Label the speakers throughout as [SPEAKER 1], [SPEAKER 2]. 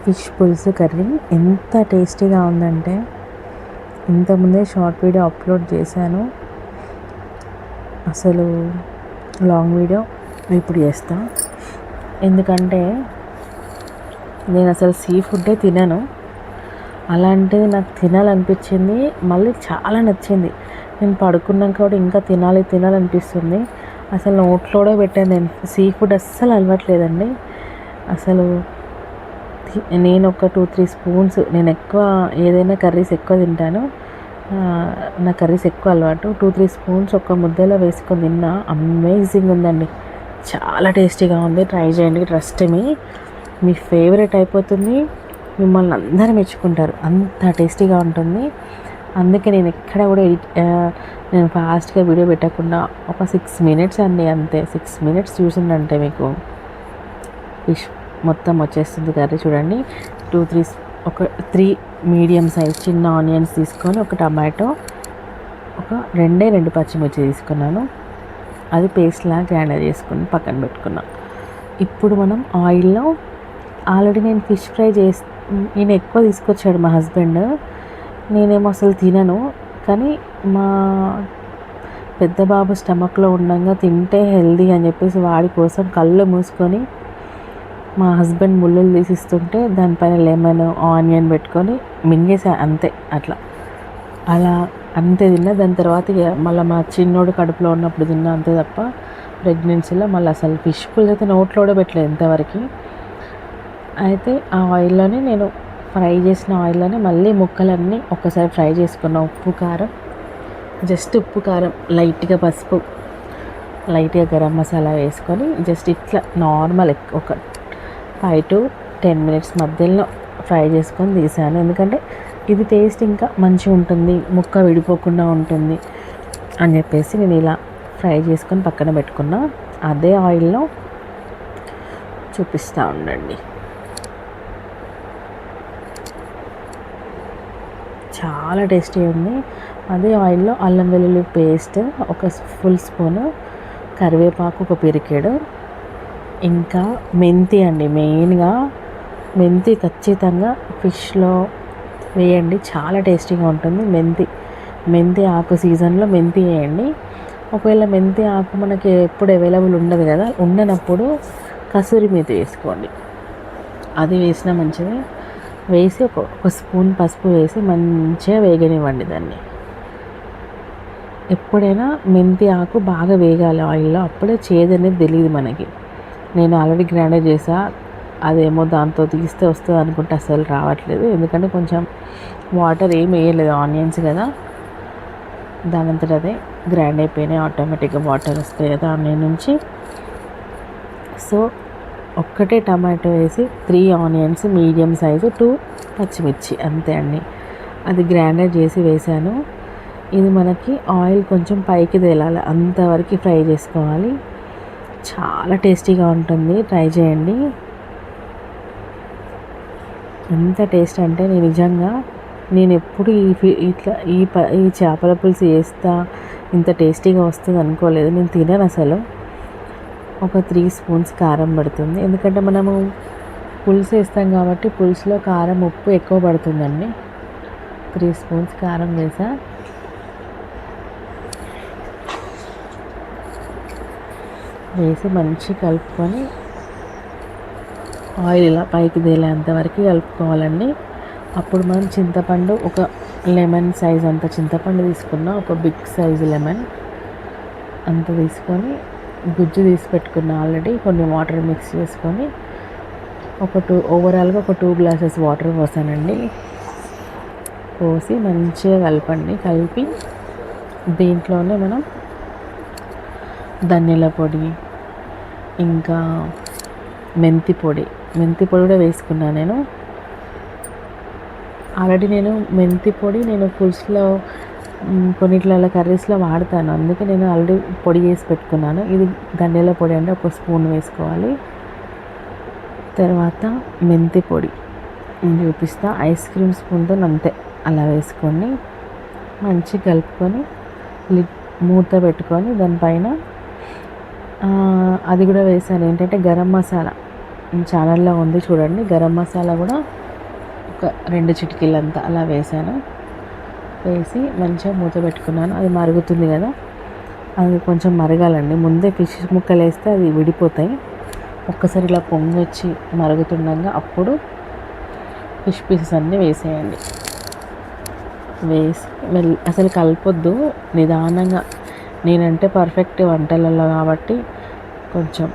[SPEAKER 1] Fish పులుసు curry ఎంత టేస్టీగా ఉందంటే, ఇంతకుముందే షార్ట్ వీడియో అప్లోడ్ చేశాను. అసలు లాంగ్ వీడియో ఇప్పుడు చేస్తా. ఎందుకంటే నేను అసలు సీ ఫుడ్డే తినను. అలాంటిది నాకు తినాలనిపించింది, మళ్ళీ చాలా నచ్చింది. నేను పడుకున్నాక కూడా ఇంకా తినాలనిపిస్తుంది. అసలు నోట్లో కూడా పెట్టాను. నేను సీ ఫుడ్ అస్సలు అలవాట్లేదండి. అసలు నేను ఒక 2-3 స్పూన్స్, నేను ఎక్కువ ఏదైనా కర్రీస్ ఎక్కువ తింటాను. నా కర్రీస్ ఎక్కువ అలవాటు. 2-3 స్పూన్స్ ఒక ముద్దలో వేసుకొని తిన్నా. అమేజింగ్ ఉందండి, చాలా టేస్టీగా ఉంది. ట్రై చేయండి, ట్రస్ట్ మీ ఫేవరెట్ అయిపోతుంది. మిమ్మల్ని అందరూ మెచ్చుకుంటారు, అంత టేస్టీగా ఉంటుంది. అందుకే నేను ఎక్కడ కూడా నేను ఫాస్ట్గా వీడియో పెట్టకుండా ఒక 6 మినిట్స్ అండి, అంతే. 6 మినిట్స్ చూసిందంటే మీకు ఫిష్ మొత్తం వచ్చేస్తుంది కర్రీ. చూడండి, 3 మీడియం సైజ్ చిన్న ఆనియన్స్ తీసుకొని, ఒక టమాటో, ఒక 2 పచ్చిమిర్చి తీసుకున్నాను. అది పేస్ట్లా గ్రైండర్ చేసుకుని పక్కన పెట్టుకున్నాను. ఇప్పుడు మనం ఆయిల్లో ఆల్రెడీ నేను ఫిష్ ఫ్రై ఈయన ఎక్కువ తీసుకొచ్చాడు మా హస్బెండ్. నేనేమో అసలు తినను, కానీ మా పెద్ద బాబు స్టమక్లో ఉండగా తింటే హెల్దీ అని చెప్పేసి వాడి కోసం కళ్ళు మూసుకొని మా హస్బెండ్ ముళ్ళులు తీసిస్తుంటే దానిపైన లెమన్ ఆనియన్ పెట్టుకొని మింగేసా, అంతే. అలా అంతే తిన్నా. దాని తర్వాత మళ్ళీ మా చిన్నోడు కడుపులో ఉన్నప్పుడు తిన్నా, అంతే తప్ప ప్రెగ్నెన్సీలో మళ్ళీ అసలు ఫిష్ పులుసు అయితే నోట్లో కూడా పెట్టలేదు ఇంతవరకు. అయితే ఆ ఆయిల్లోనే నేను ఫ్రై చేసిన ఆయిల్లోనే మళ్ళీ ముక్కలన్నీ ఒక్కసారి ఫ్రై చేసుకున్న. ఉప్పు కారం, జస్ట్ ఉప్పు కారం, లైట్గా పసుపు, లైట్గా గరం మసాలా వేసుకొని జస్ట్ ఇట్లా నార్మల్ ఒక 5 to 10 మినిట్స్ మధ్యలో ఫ్రై చేసుకొని తీసాను. ఎందుకంటే ఇది టేస్ట్ ఇంకా మంచిగా ఉంటుంది, ముక్క విడిపోకుండా ఉంటుంది అని చెప్పేసి నేను ఇలా ఫ్రై చేసుకొని పక్కన పెట్టుకున్నా. అదే ఆయిల్లో చూపిస్తూ ఉండండి. చాలా టేస్టీ ఉంది. అదే ఆయిల్లో అల్లం వెల్లుల్లి పేస్ట్ ఒక ఫుల్ స్పూను, కరివేపాకు ఒక పిరికెడు, ఇంకా మెంతి అండి. మెయిన్గా మెంతి ఖచ్చితంగా ఫిష్లో వేయండి, చాలా టేస్టీగా ఉంటుంది. మెంతి ఆకు సీజన్లో మెంతి వేయండి. ఒకవేళ మెంతి ఆకు మనకి ఎప్పుడు అవైలబుల్ ఉండదు కదా, ఉండనప్పుడు కసూరి మేతి వేసుకోండి, అది వేసినా మంచిది. వేసి ఒక స్పూన్ పసుపు వేసి మంచిగా వేగనివ్వండి దాన్ని. ఎప్పుడైనా మెంతి ఆకు బాగా వేగాలి ఆయిల్లో, అప్పుడే చేదు అనేది తెలియదు మనకి. నేను ఆల్రెడీ గ్రైండర్ చేసా, అదేమో దాంతో తీస్తే వస్తుంది అనుకుంటే అసలు రావట్లేదు. ఎందుకంటే కొంచెం వాటర్ ఏం వేయలేదు, ఆనియన్స్ కదా, దానంతట అదే గ్రైండ్ అయిపోయినాయి. ఆటోమేటిక్గా వాటర్ వస్తాయి కదా ఆనియన్ నుంచి. సో ఒక్కటే టమాటో వేసి 3 ఆనియన్స్ మీడియం సైజు, 2 పచ్చిమిర్చి, అంతే అండి. అది గ్రైండర్ చేసి వేసాను. ఇది మనకి ఆయిల్ కొంచెం పైకి తేలాలి, అంతవరకు ఫ్రై చేసుకోవాలి. చాలా టేస్టీగా ఉంటుంది, ట్రై చేయండి. ఎంత టేస్ట్ అంటే నేను ఎప్పుడు ఈ చేపల పులుసు వేస్తా ఇంత టేస్టీగా వస్తుంది అనుకోలేదు. నేను తినను అసలు. ఒక 3 స్పూన్స్ కారం పడుతుంది, ఎందుకంటే మనము పులుసు వేస్తాం కాబట్టి పులుసులో కారం ఉప్పు ఎక్కువ పడుతుందండి. 3 స్పూన్స్ కారం వేసా. వేసి మంచి కలుపుకొని ఆయిల్ ఇలా పైకి తేలేంతవరకు కలుపుకోవాలండి. అప్పుడు మనం చింతపండు, ఒక లెమన్ సైజ్ అంత చింతపండు తీసుకున్నా, ఒక బిగ్ సైజు లెమన్ అంత తీసుకొని గుజ్జు తీసి పెట్టుకున్న ఆల్రెడీ, కొన్ని వాటర్ మిక్స్ చేసుకొని ఓవరాల్గా ఒక 2 గ్లాసెస్ వాటర్ పోసానండి. పోసి మంచిగా కలపండి. కలిపి దీంట్లోనే మనం ధనియాల పొడి, ఇంకా మెంతి పొడి కూడా వేసుకున్నాను నేను ఆల్రెడీ. మెంతి పొడి పులుసులో కొన్నిట్ల కర్రీస్లో వాడతాను, అందుకే నేను ఆల్రెడీ పొడి చేసి పెట్టుకున్నాను. ఇది ధనియాల పొడి అంటే ఒక స్పూన్ వేసుకోవాలి. తర్వాత మెంతి పొడి నేను చూపిస్తా, ఐస్ క్రీమ్ స్పూన్తో అంతే, అలా వేసుకొని మంచిగా కలుపుకొని మూత పెట్టుకొని దానిపైన అది కూడా వేసాను, ఏంటంటే గరం మసాలా ఛానల్లో ఉంది చూడండి. గరం మసాలా కూడా ఒక 2 చిటికీలంతా అలా వేసాను. వేసి మంచిగా మూత పెట్టుకున్నాను. అది మరుగుతుంది కదా, అది కొంచెం మరగాలండి. ముందే ఫిష్ ముక్కలు వేస్తే అది విడిపోతాయి. ఒక్కసారి ఇలా పొంగి వచ్చి మరుగుతుండగా అప్పుడు ఫిష్ పీసెస్ అన్నీ వేసేయండి. వేసి అసలు కలపొద్దు, నిదానంగా. నేనంటే పర్ఫెక్ట్ వంటలలో కాబట్టి కొంచెం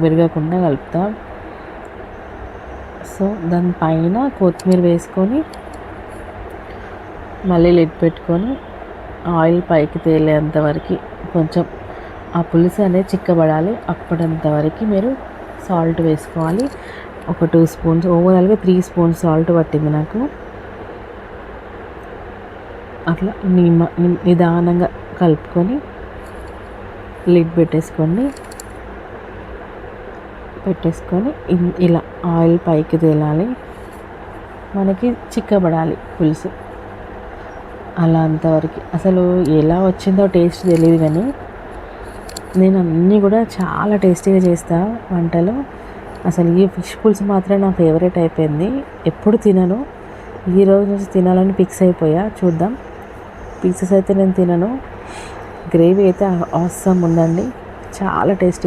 [SPEAKER 1] విరగకుండా కలుపుతా. సో దానిపైన కొత్తిమీర వేసుకొని మళ్ళీ లిడ్ పెట్టుకొని ఆయిల్ పైకి తేలేంత వరకు కొంచెం ఆ పులుసు అనేది చిక్కబడాలి. అప్పుడంతవరకు మీరు సాల్ట్ వేసుకోవాలి. ఒక 2 స్పూన్స్, ఓవరాల్గా 3 స్పూన్స్ సాల్ట్ పట్టింది నాకు. అట్లా నిదానంగా కలుపుకొని లిడ్ పెట్టేసుకొని ఇలా ఆయిల్ పైకి తేలాలి, మనకి చిక్కబడాలి పులుసు. అలా అంతవరకు అసలు ఎలా వచ్చిందో టేస్ట్ తెలియదు, కానీ నేను అన్నీ కూడా చాలా టేస్టీగా చేస్తా వంటలు. అసలు ఈ ఫిష్ పులుసు మాత్రం నా ఫేవరెట్ అయిపోయింది. ఎప్పుడు తినను, ఈ రోజు నుంచి తినాలని ఫిక్స్ అయిపోయా. చూద్దాం. పీసెస్ అయితే నేను తినను, గ్రేవీ అయితే ఆసమ్ ఉందండి, చాలా టేస్టీ.